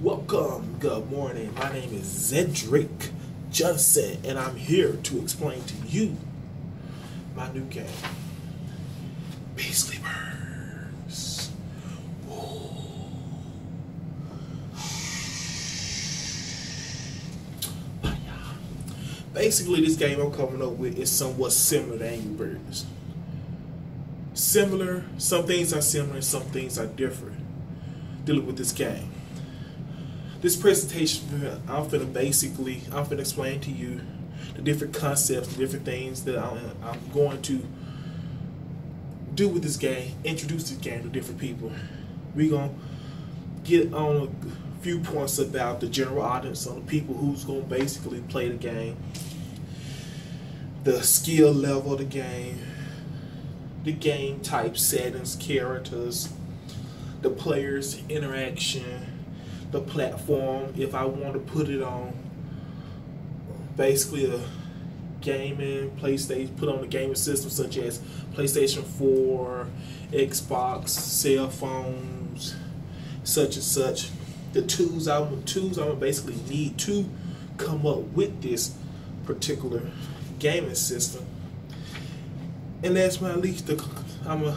Welcome, good morning. My name is Zedrick Johnson, and I'm here to explain to you my new game, Beastly Birds. Basically, this game I'm coming up with is somewhat similar to Angry Birds. Similar, some things are similar, some things are different dealing with this game. This presentation, I'm finna explain to you the different concepts, the different things that I'm going to do with this game, introduce this game to different people. We're going to get on a few points about the general audience, on the people who's going to basically play the game, the skill level of the game type, settings, characters, the players' interaction, the platform, if I want to put it on basically a gaming PlayStation, put on a gaming system such as PlayStation 4, Xbox, cell phones, such and such. The tools I would basically need to come up with this particular gaming system. And that's my least. I'm gonna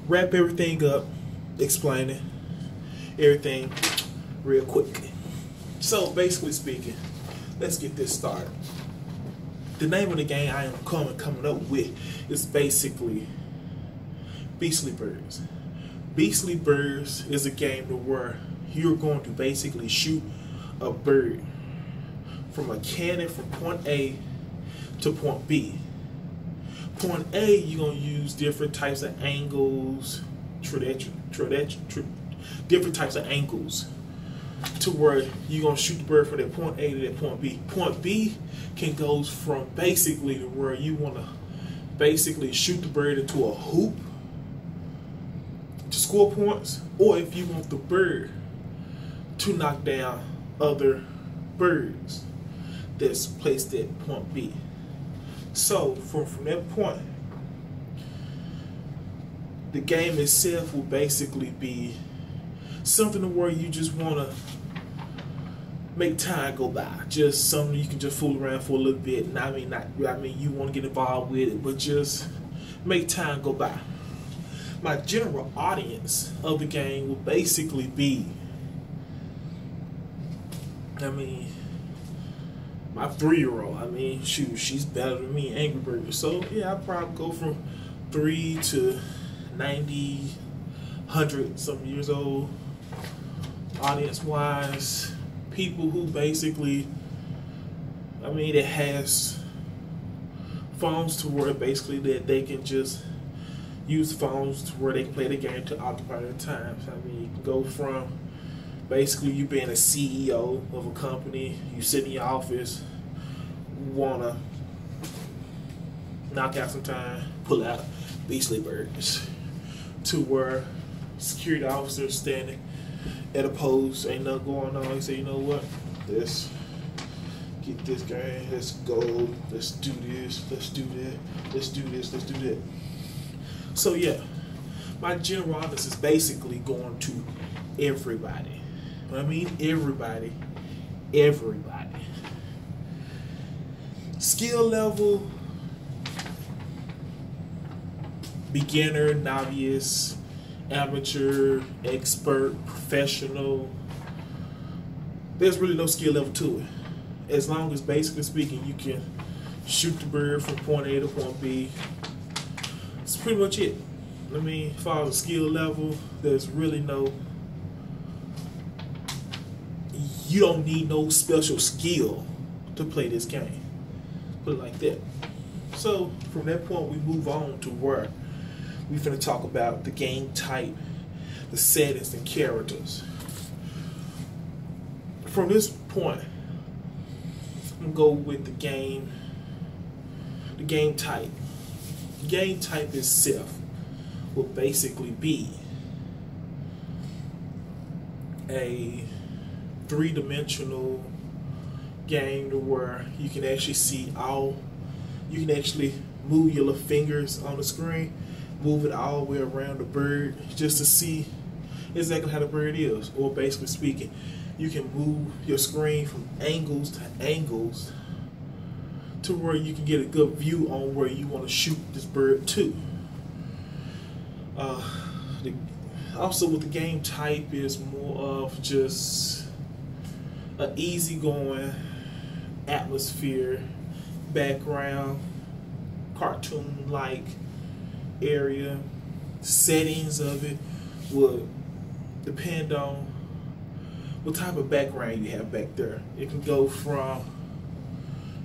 wrap everything up, explaining everything real quickly. So basically speaking, let's get this started. The name of the game I am coming up with is basically Beastly Birds. Beastly Birds is a game where you're going to basically shoot a bird from a cannon from point A to point B. Point A, you're going to use different types of angles, different types of angles, to where you're going to shoot the bird from that point A to that point B. Point B can go from basically to where you want to basically shoot the bird into a hoop to score points, or if you want the bird to knock down other birds that's placed at point B. So from that point, the game itself will basically be something where you just want to make time go by, just something you can just fool around for a little bit. And I mean you want to get involved with it, but just make time go by. My general audience of the game will basically be, my 3-year-old. Shoot, she's better than me, Angry Birds. So yeah, I'll probably go from 3 to 90, 100 some years old. Audience wise, people who basically, it has phones to where basically that they can just use phones to where they can play the game to occupy their time. You can go from basically you being a CEO of a company, you sit in your office, wanna knock out some time, pull out Beastly Birds, to where security officers standing at a post, ain't nothing going on. They say, you know what? Let's get this game. Let's go. Let's do this. Let's do that. Let's do this. Let's do that. So yeah, my general audience is basically going to everybody. Everybody. Skill level, beginner, novice, amateur, expert, professional. There's really no skill level to it. As long as, basically speaking, you can shoot the bird from point A to point B. That's pretty much it. As far as the skill level, there's really no, you don't need no special skill to play this game. Put it like that. So from that point, we move on to where we're finna talk about the game type, the settings, and characters. From this point, I'm gonna go with the game type. The game type itself will basically be a 3-dimensional game to where you can actually see you can actually move your little fingers on the screen, move it all the way around the bird just to see exactly how the bird is. Or basically speaking, you can move your screen from angles to angles to where you can get a good view on where you want to shoot this bird to. Also with the game type is more of just an easygoing atmosphere, background, cartoon-like area. Settings of it would depend on what type of background you have back there. It can go from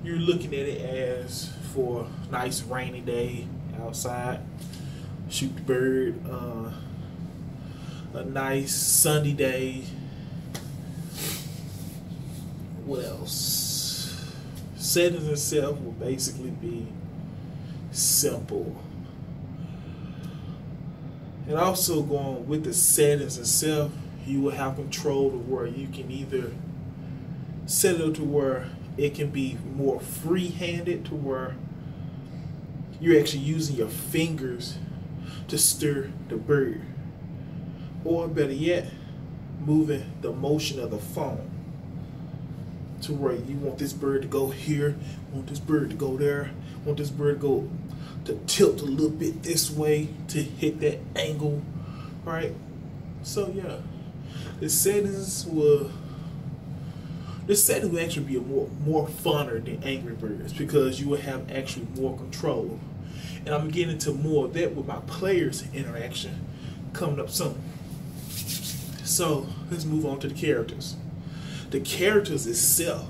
you're looking at it as for a nice rainy day outside, shoot the bird. A nice sunny day. What else? Settings itself will basically be simple. And also going with the settings itself, you will have control to where you can either set it to where it can be more free-handed, to where you're actually using your fingers to steer the bird. Or better yet, moving the motion of the phone to where you want this bird to go here, want this bird to go there, want this bird to go to tilt a little bit this way to hit that angle, right? So yeah, the settings will actually be more funner than Angry Birds, because you will have actually more control. And I'm getting into more of that with my players interaction coming up soon. So let's move on to the characters. The characters itself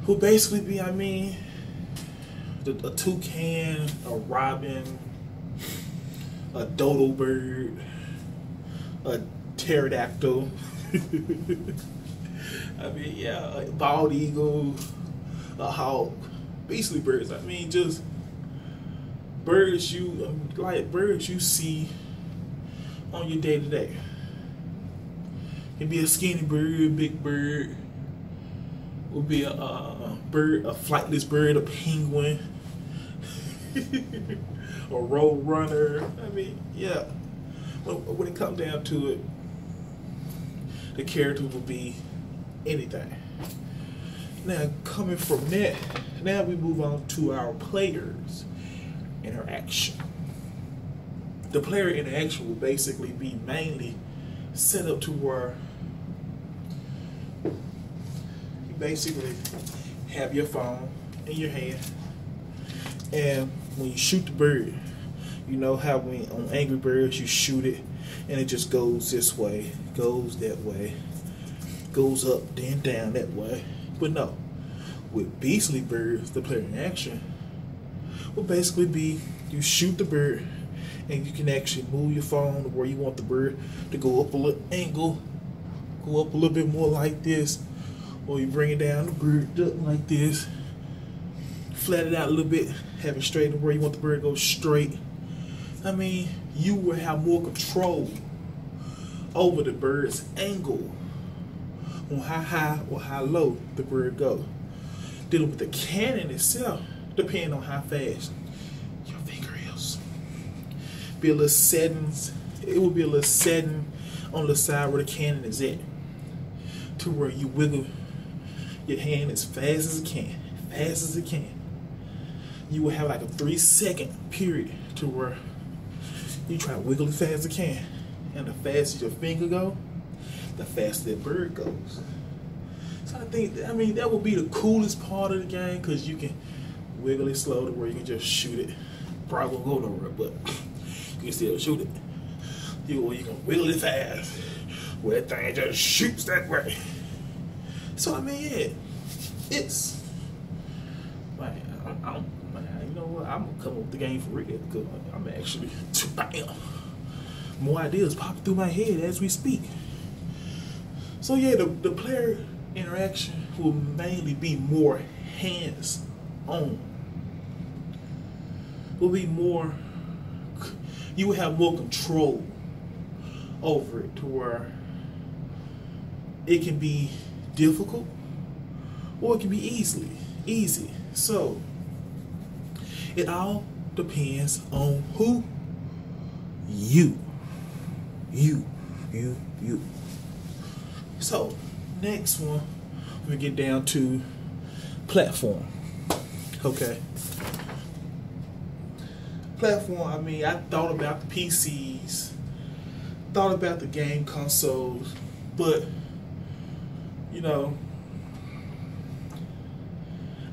will basically be, a toucan, a robin, a dodo bird, a pterodactyl, a bald eagle, a hawk, basically birds. Just birds you see on your day to day. It'd be a skinny bird, big bird. Would be a flightless bird, a penguin, a road runner. When it comes down to it, the character will be anything. Now, coming from that, now we move on to our players' interaction. The player interaction will basically be mainly set up to where you basically have your phone in your hand, and when you shoot the bird, you know how when on Angry Birds you shoot it and it just goes this way, goes that way, goes up, then down that way. But no, with Beastly Birds, the player in action will basically be you shoot the bird and you can actually move your phone to where you want the bird to go up a little angle, go up a little bit more like this, or you bring it down, the bird up like this, flat it out a little bit, have it straight to where you want the bird to go straight. You will have more control over the bird's angle on how high or how low the bird go. Dealing with the cannon itself, depending on how fast your finger is. Be a little settings. It will be a little setting on the side where the cannon is at, to where you wiggle your hand as fast as it can, fast as it can. You will have like a 3-second period to where you try to wiggle as fast as it can, and the faster your finger go, the faster that bird goes. So I think, that will be the coolest part of the game, because you can wiggle it slow to where you can just shoot it. Probably won't go nowhere, but you can still shoot it. You can wiggle it fast, where that thing just shoots that way. So it's you know what? I'm gonna come up with the game for real, because I'm actually more ideas popping through my head as we speak. So yeah, the player interaction will mainly be more hands-on. Will be more. You will have more control over it, to where it can be difficult or it can be easy. So it all depends on who? You. you. So, next one, we get down to platform. Okay. Platform, I mean, I thought about the PCs, thought about the game consoles, but, you know,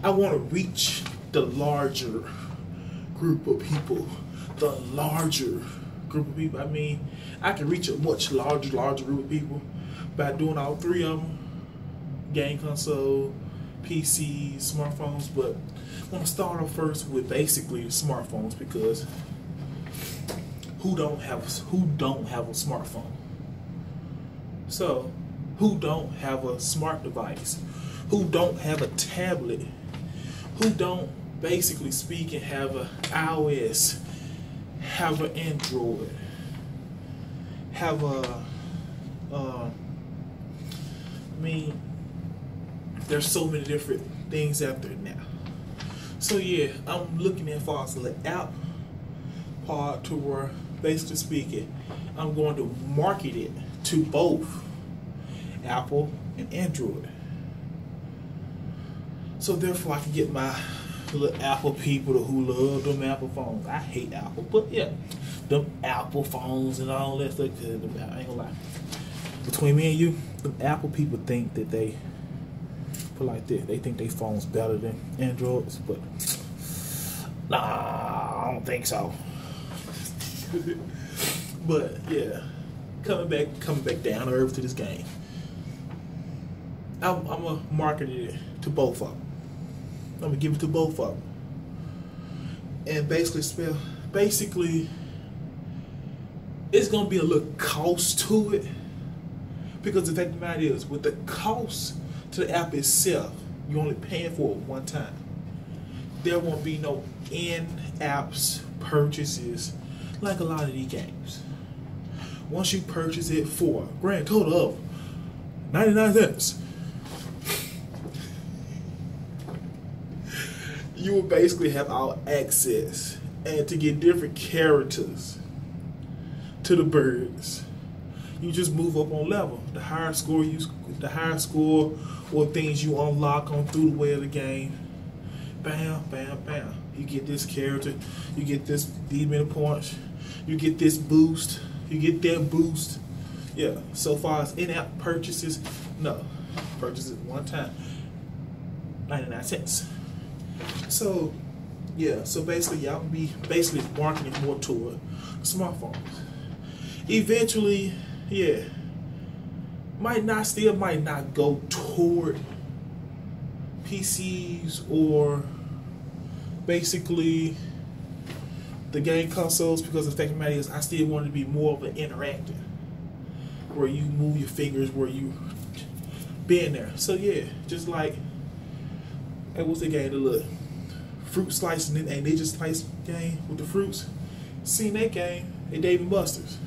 I want to reach the larger group of people. The larger group of people. I mean, I can reach a much larger group of people by doing all three of them. Game console, PC, smartphones, but I want to start off first with basically smartphones, because who don't have a smartphone? So, who don't have a smart device? Who don't have a tablet? Who don't, basically speaking, have a iOS, have an Android, have a I mean, there's so many different things out there now. So yeah, I'm looking at far as the app part to where, basically speaking, I'm going to market it to both Apple and Android. So therefore I can get my little Apple people who love them Apple phones. I hate Apple, but yeah, them Apple phones and all that stuff. I ain't gonna lie. Between me and you, them Apple people think that they put like this. They think they phones better than Androids, but nah, I don't think so. But yeah, coming back down to earth to this game. I'm gonna market it to both of them. I'm gonna give it to both of them, and basically, it's gonna be a little cost to it, because the fact of the matter is, with the cost to the app itself, you're only paying for it one time. There won't be no in-apps purchases like a lot of these games. Once you purchase it for a grand total of 99 cents, you will basically have all access, and to get different characters to the birds, you just move up on level. The higher score or things you unlock on through the way of the game, bam, bam, bam. You get this character, you get these many points, you get this boost, you get that boost. Yeah. So far as in-app purchases, no, purchase it one time, 99 cents. So, yeah, so basically, y'all be basically marketing more toward smartphones. Eventually, yeah, might not go toward PCs or basically the game consoles, because the fact of the matter is, I still want it to be more of an interactive, where you move your fingers, where you being there. So yeah, just like, hey, what's the game? The little fruit slicing and ninja slice game with the fruits. Seen that game at Dave and Buster's.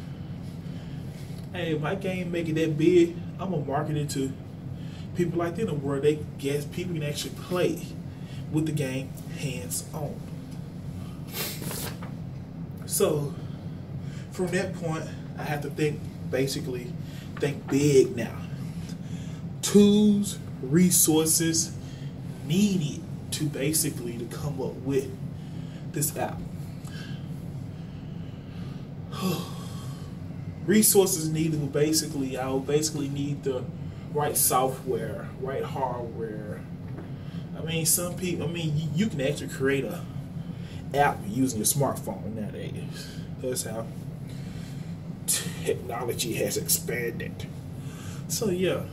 Hey, if my game make it that big, I'm gonna market it to people like them, where they guess people can actually play with the game hands on. So from that point, I have to think big now. Tools, resources needed to come up with this app. Resources needed will I will need the right software, right hardware. I mean, you can actually create a app using your smartphone nowadays. That's how technology has expanded. So yeah,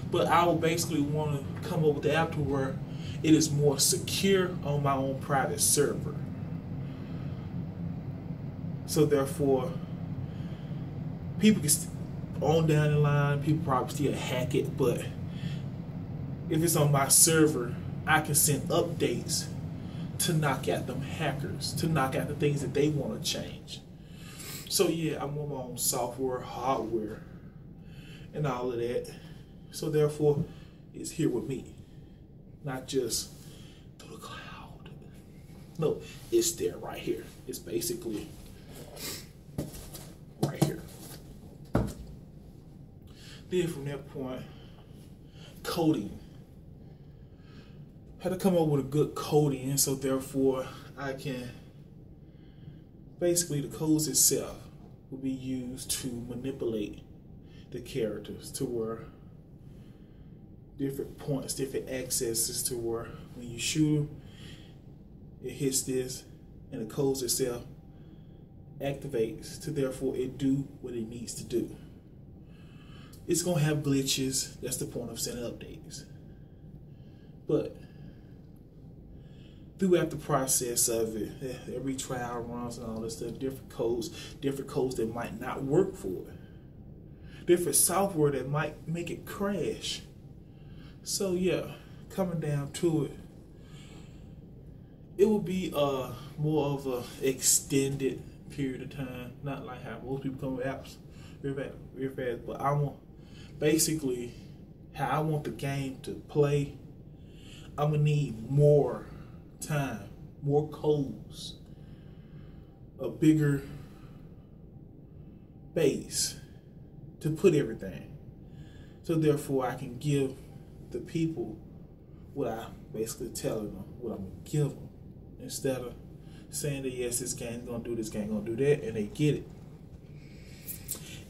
but I will want to come up with the app to where it is more secure on my own private server. So therefore, people can on down the line, people probably still hack it, but if it's on my server, I can send updates to knock out them hackers, to knock out the things that they want to change. So yeah, I'm on my own software, hardware, and all of that. So therefore, it's here with me, not just through the cloud. No, it's there right here. It's basically right here. Then from that point, coding. Had to come up with a good coding, and so therefore I can basically the codes itself will be used to manipulate the characters to where different points, different accesses to where when you shoot them, it hits this, and the codes itself activates to therefore it do what it needs to do. It's gonna have glitches. That's the point of sending updates. But throughout the process of it, every trial runs and all this stuff, different codes that might not work for it, different software that might make it crash. So yeah, coming down to it, it will be more of a extended period of time, not like how most people come with apps real fast. But I want basically how I want the game to play. I'm gonna need more time, more codes, a bigger base to put everything. So therefore I can give the people what I basically telling them what I'm gonna give them, instead of saying that yes, this game's gonna do this, game gonna do that, and they get it,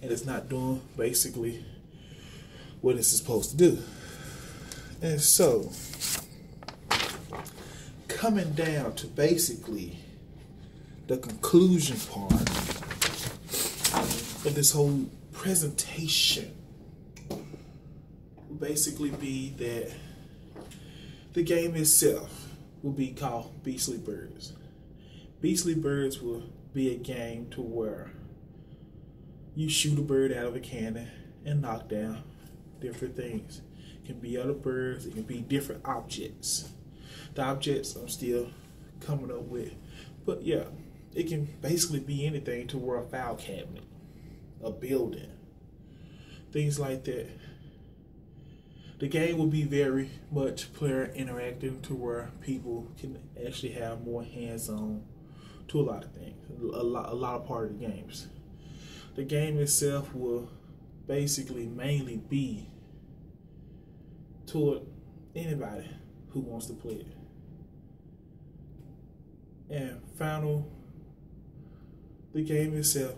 and it's not doing basically what it's supposed to do. And so coming down to basically the conclusion part of this whole presentation will basically be that the game itself will be called Beastly Birds. Beastly Birds will be a game to where you shoot a bird out of a cannon and knock down different things. It can be other birds, it can be different objects. The objects I'm still coming up with. But yeah, it can basically be anything to where a file cabinet, a building, things like that. The game will be very much player interactive to where people can actually have more hands-on to a lot of things, a lot of part of the games. The game itself will basically mainly be toward anybody who wants to play it. And final, the game itself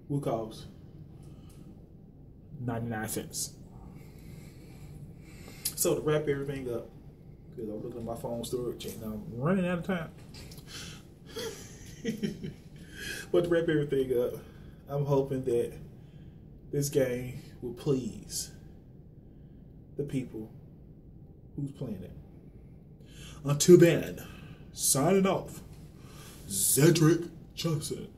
will cost 99 cents. So to wrap everything up, because I'm looking at my phone storage and I'm running out of time. But to wrap everything up, I'm hoping that this game will please the people who's playing it. Until then, signing off, Cedric Johnson.